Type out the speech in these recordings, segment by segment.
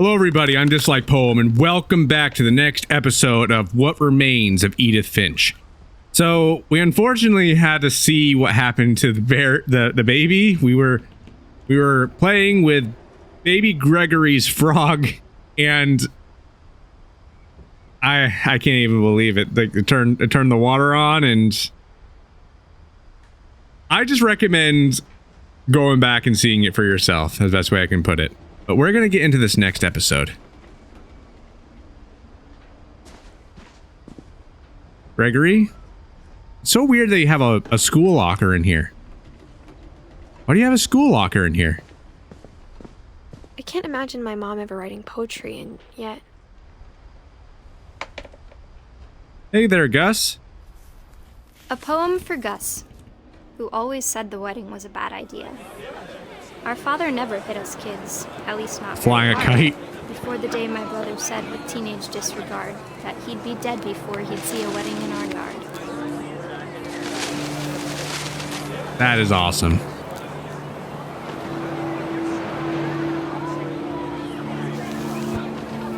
Hello everybody, I'm Dislike Poem, and welcome back to the next episode of What Remains of Edith Finch. So, we unfortunately had to see what happened to the baby. We were playing with baby Gregory's frog, and I can't even believe it. Like, it turned the water on, and I just recommend going back and seeing it for yourself. That's the best way I can put it. But we're gonna get into this next episode. Gregory? It's so weird that you have a school locker in here. Why do you have a school locker in here? I can't imagine my mom ever writing poetry, and yet... Hey there, Gus. A poem for Gus, who always said the wedding was a bad idea. Our father never hit us kids, at least not Flying a kite. Before the day my brother said with teenage disregard that he'd be dead before he'd see a wedding in our yard. That is awesome.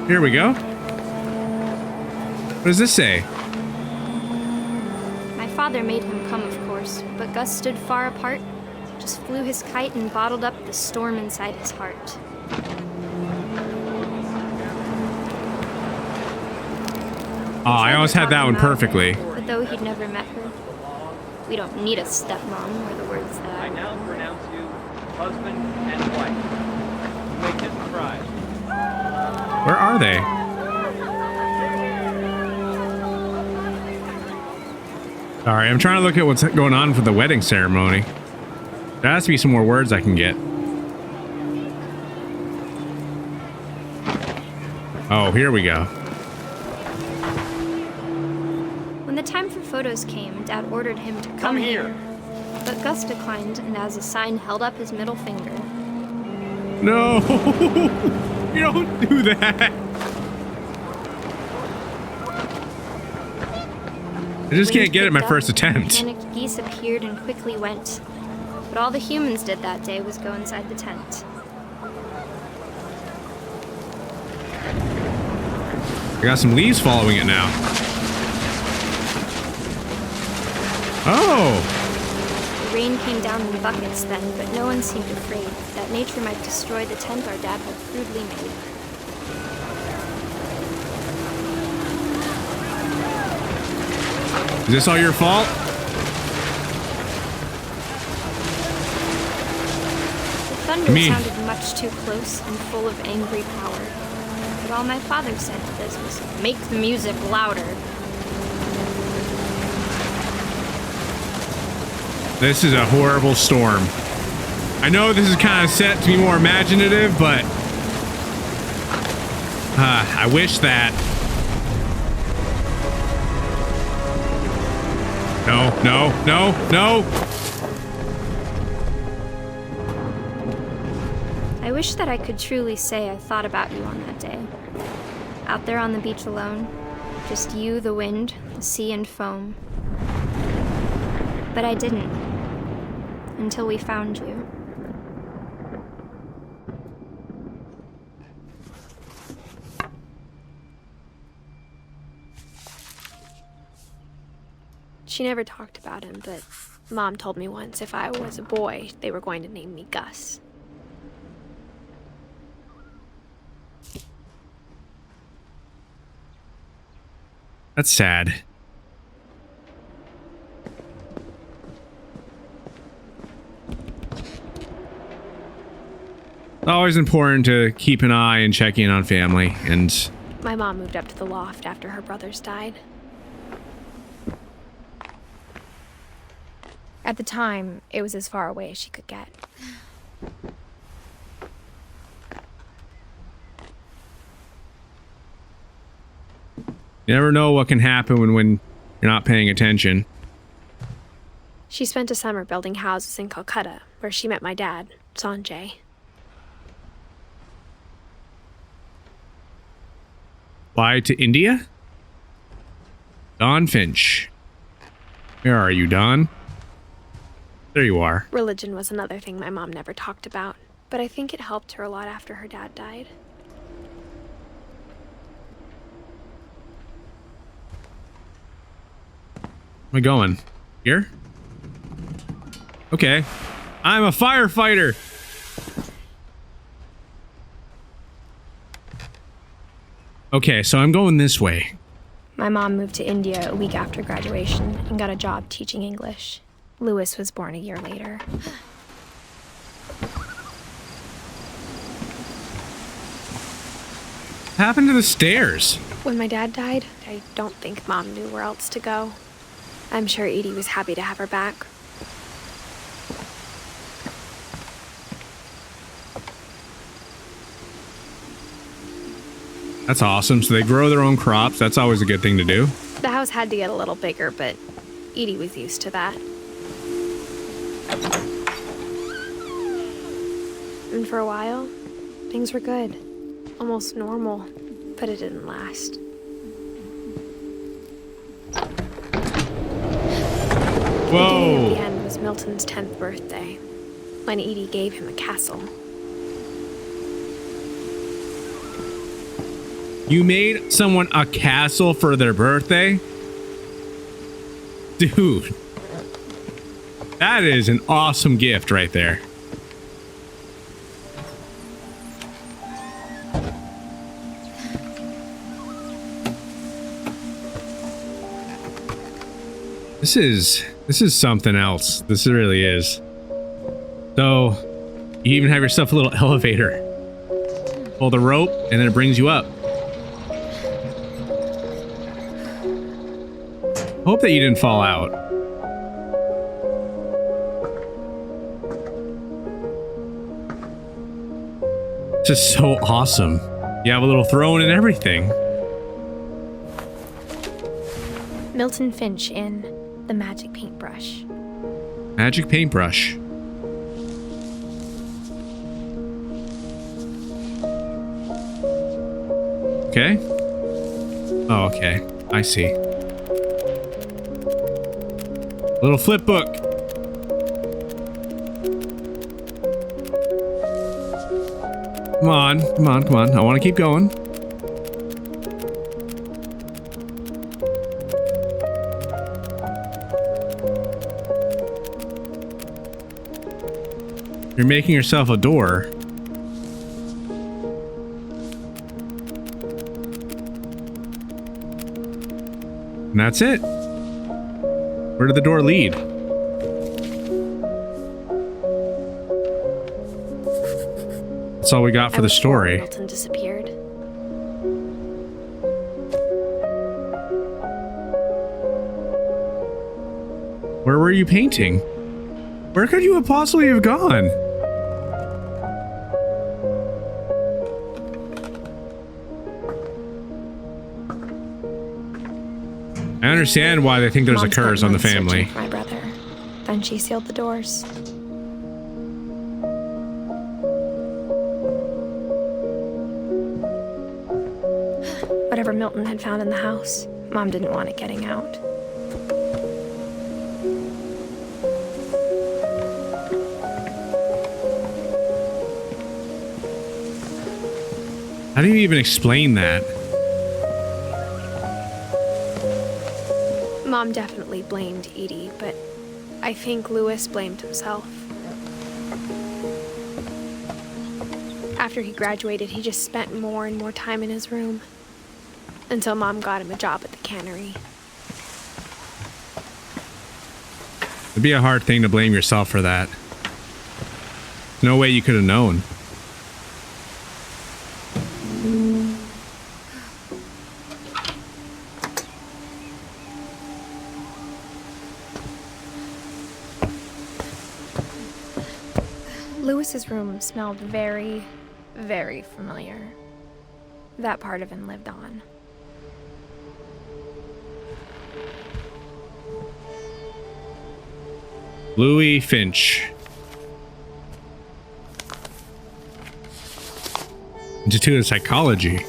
Here we go. What does this say? My father made him come, of course, but Gus stood far apart, just flew his kite and bottled up the storm inside his heart. Oh, I almost had that one perfectly. But though he'd never met her, we don't need a stepmom, were the words that I now pronounce you husband and wife. You may kiss the bride. Where are they? Sorry, I'm trying to look at what's going on for the wedding ceremony. There has to be some more words I can get. Oh, here we go. When the time for photos came, Dad ordered him to come here. But Gus declined, and as a sign held up his middle finger. No! You don't do that! I just can't get it my first attempt. Panicked geese appeared and quickly went. But all the humans did that day was go inside the tent. I got some leaves following it now. Oh! The rain came down in buckets then, but no one seemed afraid that nature might destroy the tent our dad had crudely made. Is this all your fault? The thunder sounded much too close and full of angry power. But all my father said to this was, "Make the music louder." This is a horrible storm. I know this is kind of set to be more imaginative, but I wish that. No. I wish that I could truly say I thought about you on that day. Out there on the beach alone, just you, the wind, the sea and foam. But I didn't, until we found you. She never talked about him, but Mom told me once if I was a boy, they were going to name me Gus. That's sad. It's always important to keep an eye and check in on family, and... My mom moved up to the loft after her brothers died. At the time, it was as far away as she could get. You never know what can happen when you're not paying attention. She spent a summer building houses in Calcutta, where she met my dad, Sanjay. Fly to India? Don Finch. Where are you, Don? There you are. Religion was another thing my mom never talked about, but I think it helped her a lot after her dad died. am I going? Here? Okay. I'm a firefighter. Okay, so I'm going this way. My mom moved to India a week after graduation and got a job teaching English. Lewis was born a year later. What happened to the stairs? When my dad died, I don't think Mom knew where else to go. I'm sure Edie was happy to have her back. That's awesome. So they grow their own crops. That's always a good thing to do. The house had to get a little bigger, but Edie was used to that. And for a while, things were good. Almost normal, but it didn't last. Whoa. The beginning of the end was Milton's 10th birthday, when Edie gave him a castle. You made someone a castle for their birthday? Dude. That is an awesome gift right there. This is something else. This really is. So, you even have yourself a little elevator. Pull the rope, and then it brings you up. Hope that you didn't fall out. This is so awesome. You have a little throne and everything. Milton Finch in The Magic Paintbrush. Magic paintbrush. Okay. Oh, okay. I see. Little flip book. Come on, come on, come on. I want to keep going. You're making yourself a door. And that's it. Where did the door lead? That's all we got for the story. Milton disappeared. Where were you painting? Where could you have possibly have gone? I understand why they think there's a Mom curse spent on the months family. searching for my brother. Then she sealed the doors. Whatever Milton had found in the house, Mom didn't want it getting out. How do you even explain that? Mom definitely blamed Edie, but I think Lewis blamed himself. After he graduated, he just spent more and more time in his room. Until Mom got him a job at the cannery. It'd be a hard thing to blame yourself for that. No way you could have known. Lewis's room smelled very, very familiar. That part of him lived on. Louis Finch. Institute of Psychology.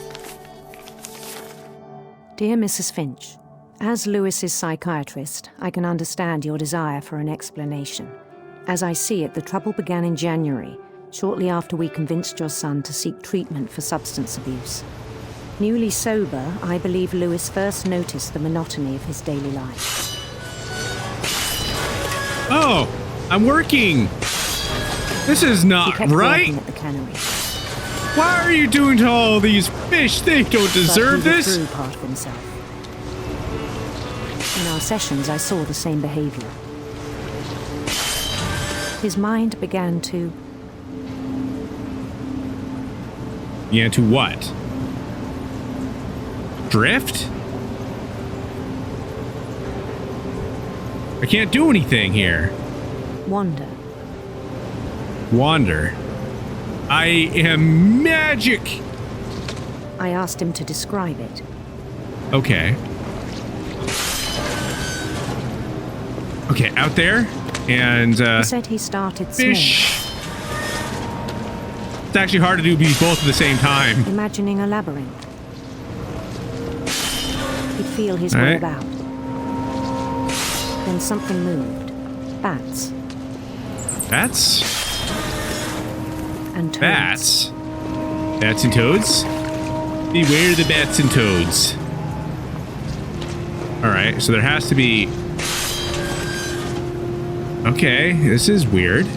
Dear Mrs. Finch, as Lewis's psychiatrist, I can understand your desire for an explanation. As I see it, the trouble began in January, shortly after we convinced your son to seek treatment for substance abuse. Newly sober, I believe Lewis first noticed the monotony of his daily life. Oh, I'm working. This is He not kept right. working at the cannery. Why are you doing to all these fish? They don't deserve But he this. withdrew part of himself. In our sessions, I saw the same behavior. His mind began to Yeah, to what? Drift? I can't do anything here. wander. Wander. I am magic. I asked him to describe it. Okay. Okay, out there. And He said he started fish. It's actually hard to do these both at the same time. small, imagining a labyrinth. He'd feel his All way right. about. Then something moved. Bats Bats? and toads. Bats? Bats and toads? Beware the bats and toads. Alright, so there has to be... Okay, this is weird. And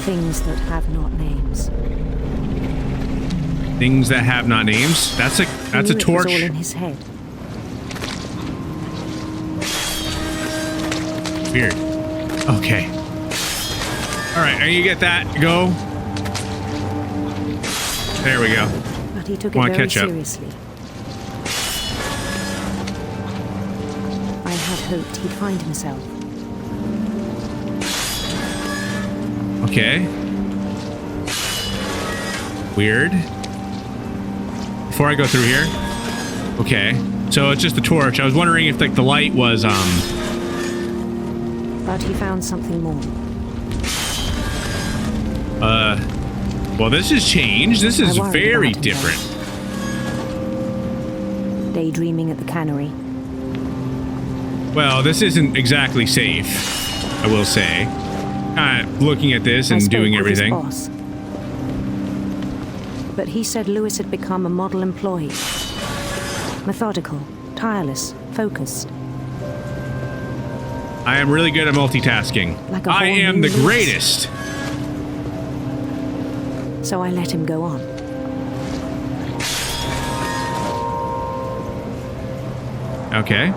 things that have not names. Things that have not names. That's a He torch. knew it was all in his head. Weird. Okay. Alright, you get that. Go. There we go. But he took Come on, it very catch up. seriously. I had hoped he'd find himself. Okay. Weird. Before I go through here. Okay. So it's just the torch. I was wondering if like the light was But he found something more. well, this has changed. This is I worried very about him, different. Daydreaming at the cannery. Well, this isn't exactly safe, I will say. Looking at this I and spoke doing with his everything. boss. But he said Lewis had become a model employee. Methodical, tireless, focused. I am really good at multitasking. Like a I whole am new the Lewis. greatest. So I let him go on. Okay.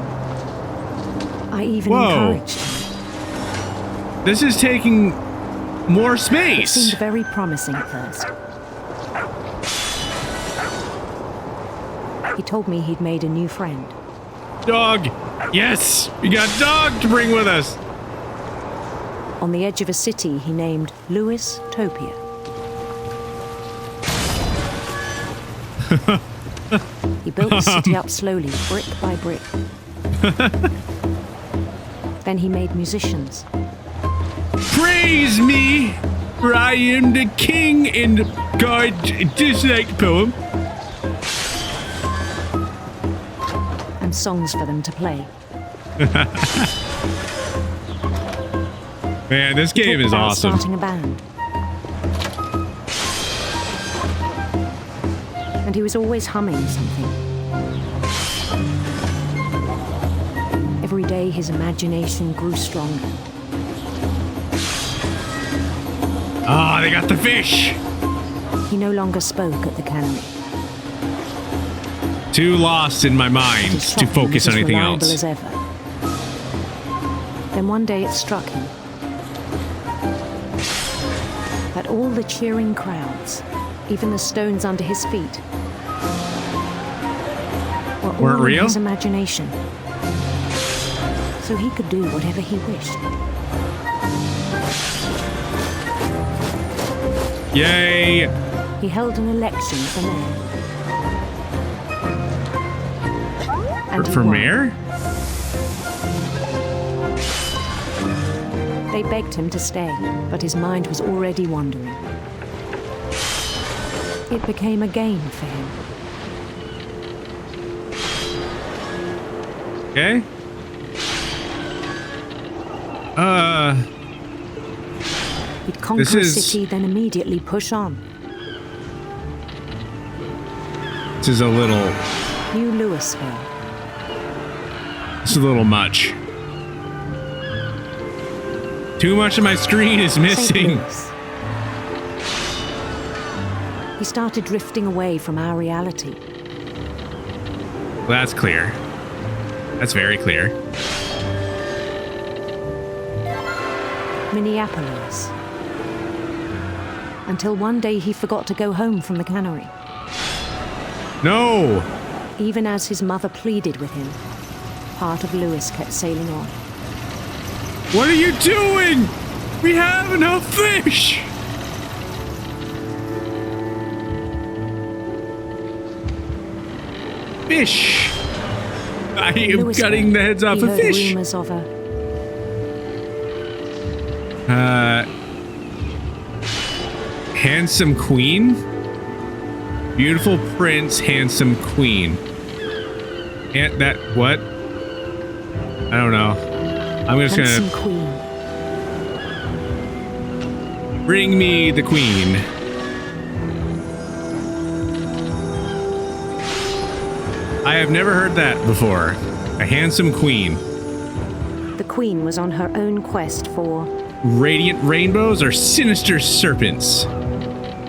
I even Whoa. encouraged him. This is taking more It space. seemed very promising at first. He told me he'd made a new friend. Dog. Yes. We got dog to bring with us. On the edge of a city he named Lewis Topia. He built the city up slowly, brick by brick. Then he made musicians. Praise me, for I am the king in the God disliked poem. And songs for them to play. Man, this He game talked is about awesome. Starting a band. And he was always humming something. Every day his imagination grew stronger. Ah, they got the fish. He no longer spoke at the cannery. Too lost in my mind His to shopping focus was on as anything reliable else. as ever. Then one day it struck him that all the cheering crowds, even the stones under his feet, were all Weren't in real? his imagination. So he could do whatever he wished. Yay! He held an election for mayor. And he For won. mayor? They begged him to stay, but his mind was already wandering. It became a game for him. Okay. He'd conquer This a is- city, then immediately push on. This is a little New Louisville. much. Too much of my screen is St. missing. Louis. He started drifting away from our reality. Well, that's clear. That's very clear. Minneapolis. Until one day he forgot to go home from the cannery. No! Even as his mother pleaded with him, part of Lewis kept sailing on. What are you doing? We have enough fish! Fish! I am Lewis cutting the heads off he of heard fish. rumors of a Handsome queen? Beautiful prince, handsome queen. And that, what? I don't know. I'm just handsome gonna queen. bring me the queen. I have never heard that before. A handsome queen. The queen was on her own quest for Radiant rainbows or sinister serpents?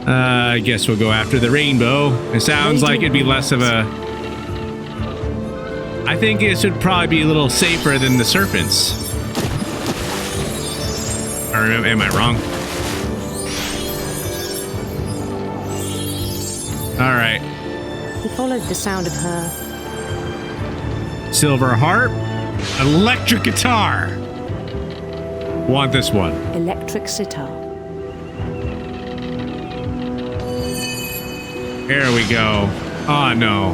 I guess we'll go after the rainbow. It sounds like it'd be less of a... I think this would probably be a little safer than the serpents. Or am I wrong? All right. He followed the sound of her Silver harp, electric guitar. Want this one? electric sitar. There we go. Oh no.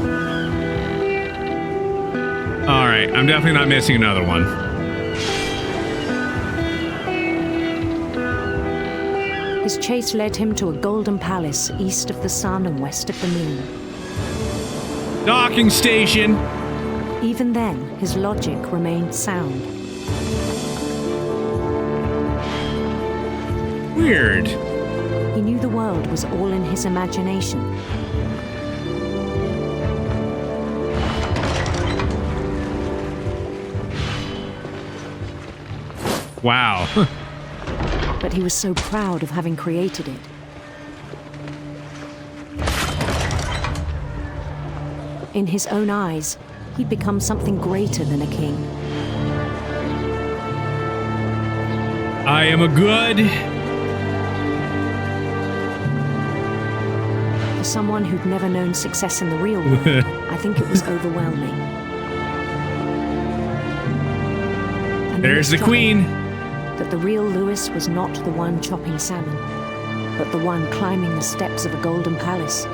All right, I'm definitely not missing another one. His chase led him to a golden palace east of the sun and west of the moon. Docking station. Even then, his logic remained sound. Weird. He knew the world was all in his imagination. Wow. But he was so proud of having created it. In his own eyes, he'd become something greater than a king. I am a good. For someone who'd never known success in the real world, I think it was overwhelming. And then There's it the struck him queen. that the real Lewis was not the one chopping salmon, but the one climbing the steps of a golden palace.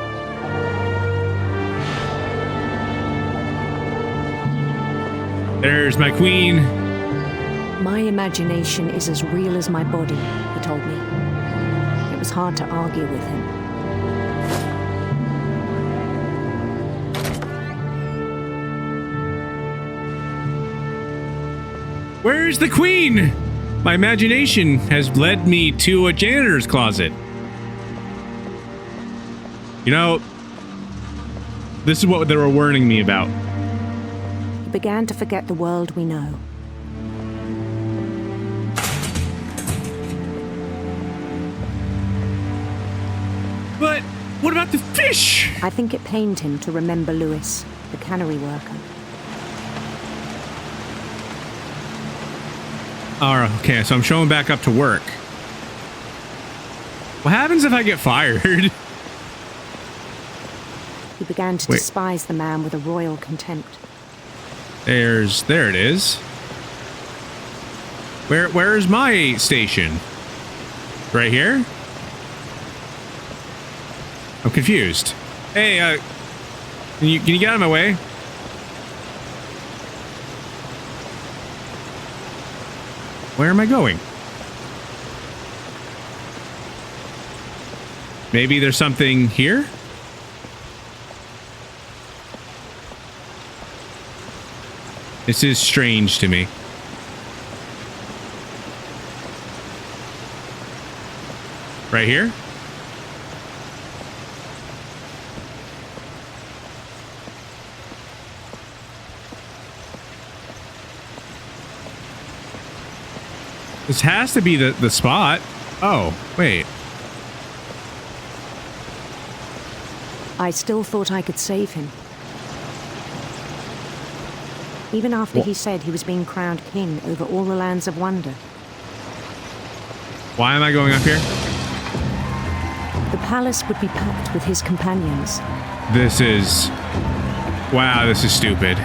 There's my queen. My imagination is as real as my body, he told me. It was hard to argue with him. Where's the queen? My imagination has led me to a janitor's closet. You know, this is what they were warning me about. He began to forget the world we know. But what about the fish? I think it pained him to remember Lewis, the cannery worker. Alright, okay, so I'm showing back up to work. What happens if I get fired? He began to Wait. despise the man with a royal contempt. There it is. Where's my station? Right here? I'm confused. Hey, can you get out of my way? Where am I going? Maybe there's something here? This is strange to me. Right here? This has to be the spot. Oh, wait. I still thought I could save him. Even after he said he was being crowned king over all the lands of wonder. Why am I going up here? The palace would be packed with his companions. This is... Wow, this is stupid.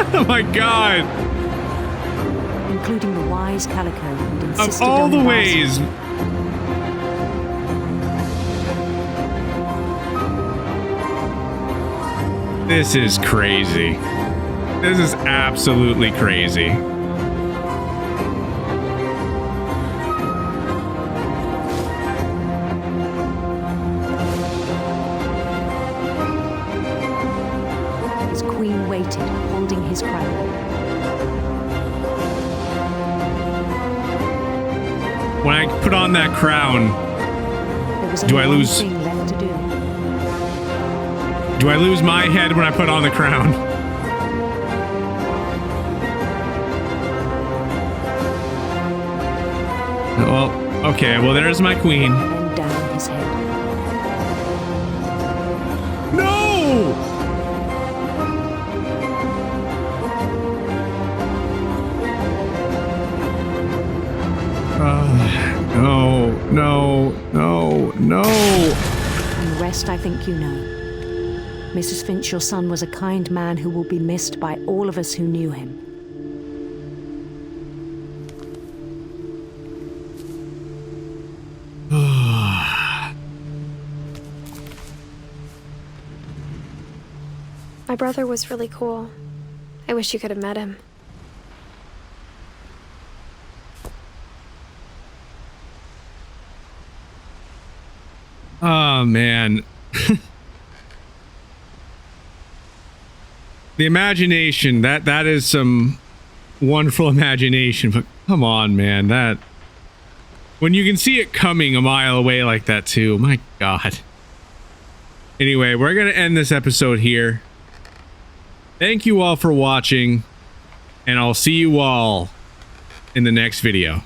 Oh my god! Including the wise Calico who'd insisted Of all on the advising- ways... This is crazy. This is absolutely crazy. His queen waited, holding his crown. When I put on that crown, There was Do only I one lose- thing left to do. do I lose my head when I put on the crown? Well, okay, well there's my queen. Then down his head. No! No, no, no, no. And the rest I think you know. Mrs. Finch, your son was a kind man who will be missed by all of us who knew him. My brother was really cool. I wish you could have met him. Oh, man. The imagination, that is some wonderful imagination, but come on, man, that... When you can see it coming a mile away like that, too, my God. Anyway, we're going to end this episode here. Thank you all for watching, and I'll see you all in the next video.